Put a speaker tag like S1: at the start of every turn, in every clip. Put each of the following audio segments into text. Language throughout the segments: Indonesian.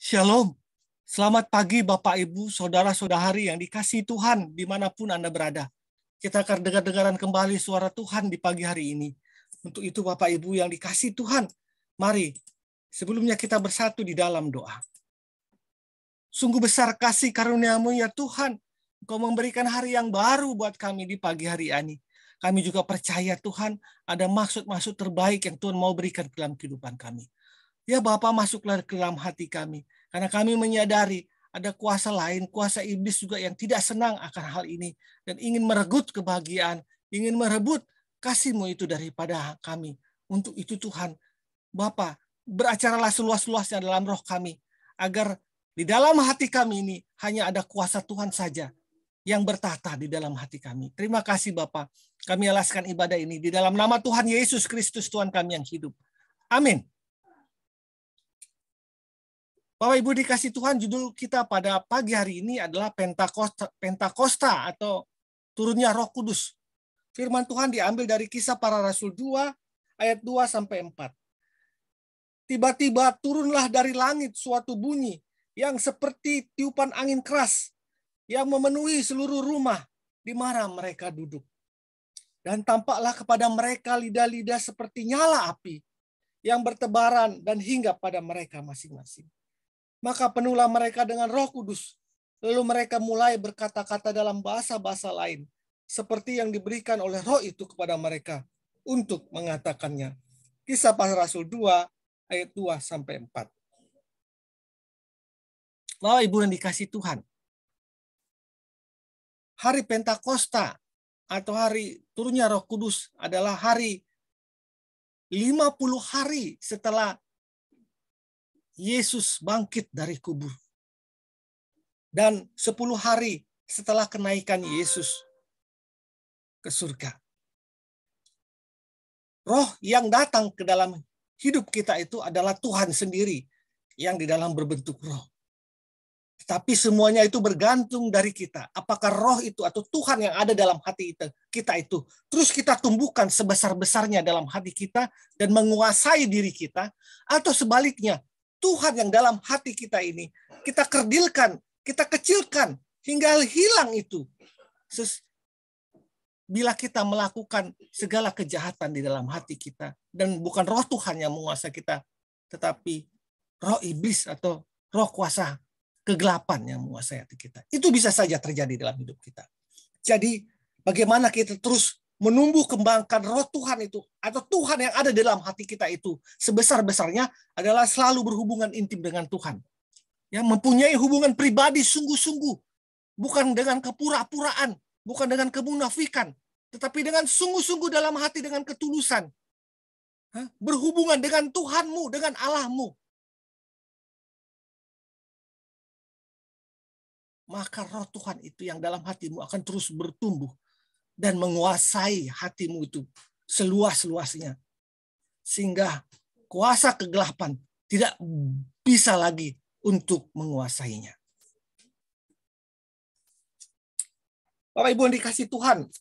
S1: Shalom. Selamat pagi Bapak, Ibu, Saudara-saudari yang dikasihi Tuhan dimanapun Anda berada. Kita akan dengar-dengaran kembali suara Tuhan di pagi hari ini. Untuk itu Bapak, Ibu yang dikasihi Tuhan, mari sebelumnya kita bersatu di dalam doa. Sungguh besar kasih karunia-Mu ya Tuhan. Engkau memberikan hari yang baru buat kami di pagi hari ini. Kami juga percaya Tuhan ada maksud-maksud terbaik yang Tuhan mau berikan ke dalam kehidupan kami. Ya Bapa, masuklah ke dalam hati kami. Karena kami menyadari ada kuasa lain, kuasa iblis juga yang tidak senang akan hal ini. Dan ingin merebut kebahagiaan, ingin merebut kasih-Mu itu daripada kami. Untuk itu Tuhan, Bapa, beracaralah seluas-luasnya dalam roh kami. Agar di dalam hati kami ini hanya ada kuasa Tuhan saja yang bertata di dalam hati kami. Terima kasih Bapa. Kami alaskan ibadah ini di dalam nama Tuhan Yesus Kristus Tuhan kami yang hidup. Amin. Bapak Ibu dikasih Tuhan, judul kita pada pagi hari ini adalah Pentakosta atau turunnya Roh Kudus. Firman Tuhan diambil dari Kisah Para Rasul 2 ayat 2 sampai 4. Tiba-tiba turunlah dari langit suatu bunyi yang seperti tiupan angin keras yang memenuhi seluruh rumah di mana mereka duduk. Dan tampaklah kepada mereka lidah-lidah seperti nyala api yang bertebaran dan hinggap pada mereka masing-masing. Maka penuhlah mereka dengan Roh Kudus. Lalu mereka mulai berkata-kata dalam bahasa-bahasa lain, seperti yang diberikan oleh Roh itu kepada mereka untuk mengatakannya. Kisah Para Rasul 2 ayat 2 sampai 4. Bapak Ibu yang dikasih Tuhan, hari Pentakosta atau hari turunnya Roh Kudus adalah hari 50 hari setelah Yesus bangkit dari kubur. Dan 10 hari setelah kenaikan Yesus ke surga. Roh yang datang ke dalam hidup kita itu adalah Tuhan sendiri yang di dalam berbentuk roh. Tapi semuanya itu bergantung dari kita. Apakah roh itu atau Tuhan yang ada dalam hati kita itu terus kita tumbuhkan sebesar-besarnya dalam hati kita dan menguasai diri kita, atau sebaliknya Tuhan yang dalam hati kita ini kita kerdilkan, kita kecilkan hingga hilang itu. Bila kita melakukan segala kejahatan di dalam hati kita dan bukan roh Tuhan yang menguasai kita, tetapi roh iblis atau roh kuasa kegelapan yang menguasai hati kita. Itu bisa saja terjadi dalam hidup kita. Jadi bagaimana kita terus menumbuh kembangkan roh Tuhan itu atau Tuhan yang ada dalam hati kita itu sebesar-besarnya adalah selalu berhubungan intim dengan Tuhan. Ya, mempunyai hubungan pribadi sungguh-sungguh, bukan dengan kepura-puraan, bukan dengan kemunafikan, tetapi dengan sungguh-sungguh dalam hati dengan ketulusan. Berhubungan dengan Tuhanmu, dengan Allahmu. Maka roh Tuhan itu yang dalam hatimu akan terus bertumbuh dan menguasai hatimu itu seluas-luasnya. Sehingga kuasa kegelapan tidak bisa lagi untuk menguasainya. Bapak Ibu yang dikasih Tuhan,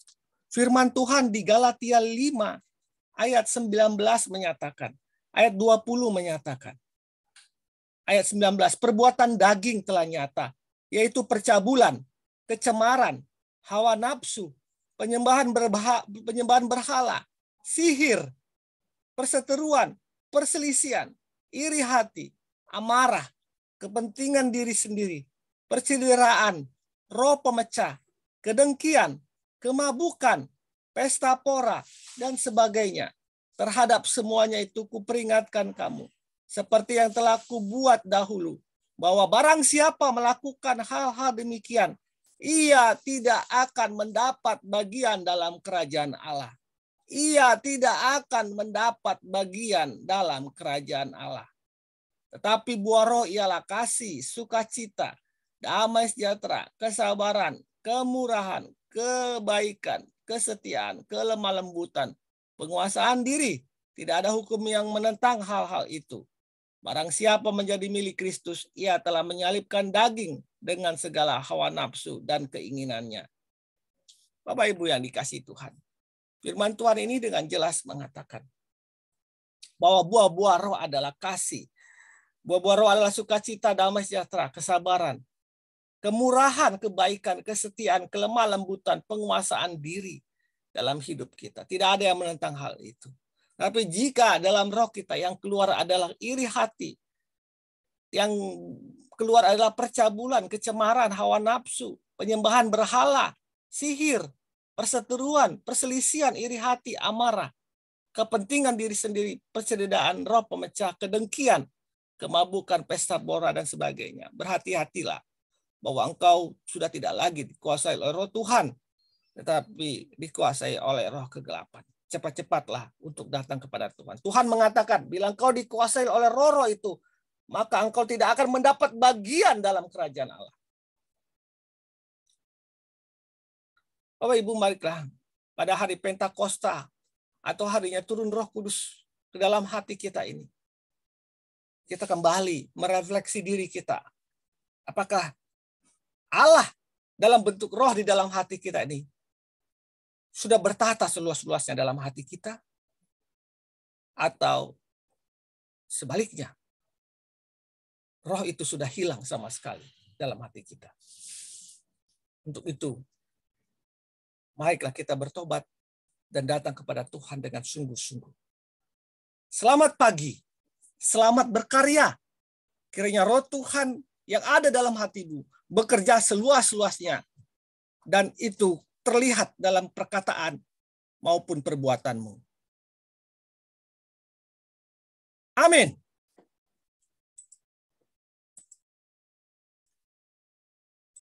S1: firman Tuhan di Galatia 5 ayat 19 menyatakan, ayat 20 menyatakan, ayat 19, perbuatan daging telah nyata, yaitu percabulan, kecemaran, hawa nafsu, penyembahan berhala, sihir, perseteruan, perselisihan, iri hati, amarah, kepentingan diri sendiri, percederaan, roh pemecah, kedengkian, kemabukan, pesta pora, dan sebagainya. Terhadap semuanya itu kuperingatkan kamu, seperti yang telah kubuat dahulu, bahwa barang siapa melakukan hal-hal demikian, ia tidak akan mendapat bagian dalam kerajaan Allah. Ia tidak akan mendapat bagian dalam kerajaan Allah. Tetapi buah roh ialah kasih, sukacita, damai sejahtera, kesabaran, kemurahan, kebaikan, kesetiaan, kelemah lembutan, penguasaan diri. Tidak ada hukum yang menentang hal-hal itu. Barang siapa menjadi milik Kristus, ia telah menyalibkan daging dengan segala hawa nafsu dan keinginannya. Bapak Ibu yang dikasihi Tuhan, firman Tuhan ini dengan jelas mengatakan bahwa buah-buah roh adalah kasih, Buah-buah roh adalah sukacita, damai sejahtera, kesabaran, kemurahan, kebaikan, kesetiaan, kelemah lembutan, penguasaan diri dalam hidup kita. Tidak ada yang menentang hal itu. Tapi jika dalam roh kita yang keluar adalah iri hati, yang keluar adalah percabulan, kecemaran, hawa nafsu, penyembahan berhala, sihir, perseteruan, perselisihan, iri hati, amarah, kepentingan diri sendiri, percederaan, roh pemecah, kedengkian, kemabukan, pesta pora, dan sebagainya. Berhati-hatilah bahwa engkau sudah tidak lagi dikuasai oleh roh Tuhan, tetapi dikuasai oleh roh kegelapan. Cepat-cepatlah untuk datang kepada Tuhan. Tuhan mengatakan, bila engkau dikuasai oleh roh-roh itu, maka engkau tidak akan mendapat bagian dalam kerajaan Allah. Bapak Ibu, marilah pada hari Pentakosta atau harinya turun Roh Kudus ke dalam hati kita ini, kita kembali merefleksi diri kita. Apakah Allah dalam bentuk roh di dalam hati kita ini sudah bertata seluas-luasnya dalam hati kita? Atau sebaliknya, roh itu sudah hilang sama sekali dalam hati kita? Untuk itu, marilah kita bertobat dan datang kepada Tuhan dengan sungguh-sungguh. Selamat pagi, selamat berkarya. Kiranya roh Tuhan yang ada dalam hatimu bekerja seluas-luasnya, dan itu terlihat dalam perkataan maupun perbuatanmu. Amin.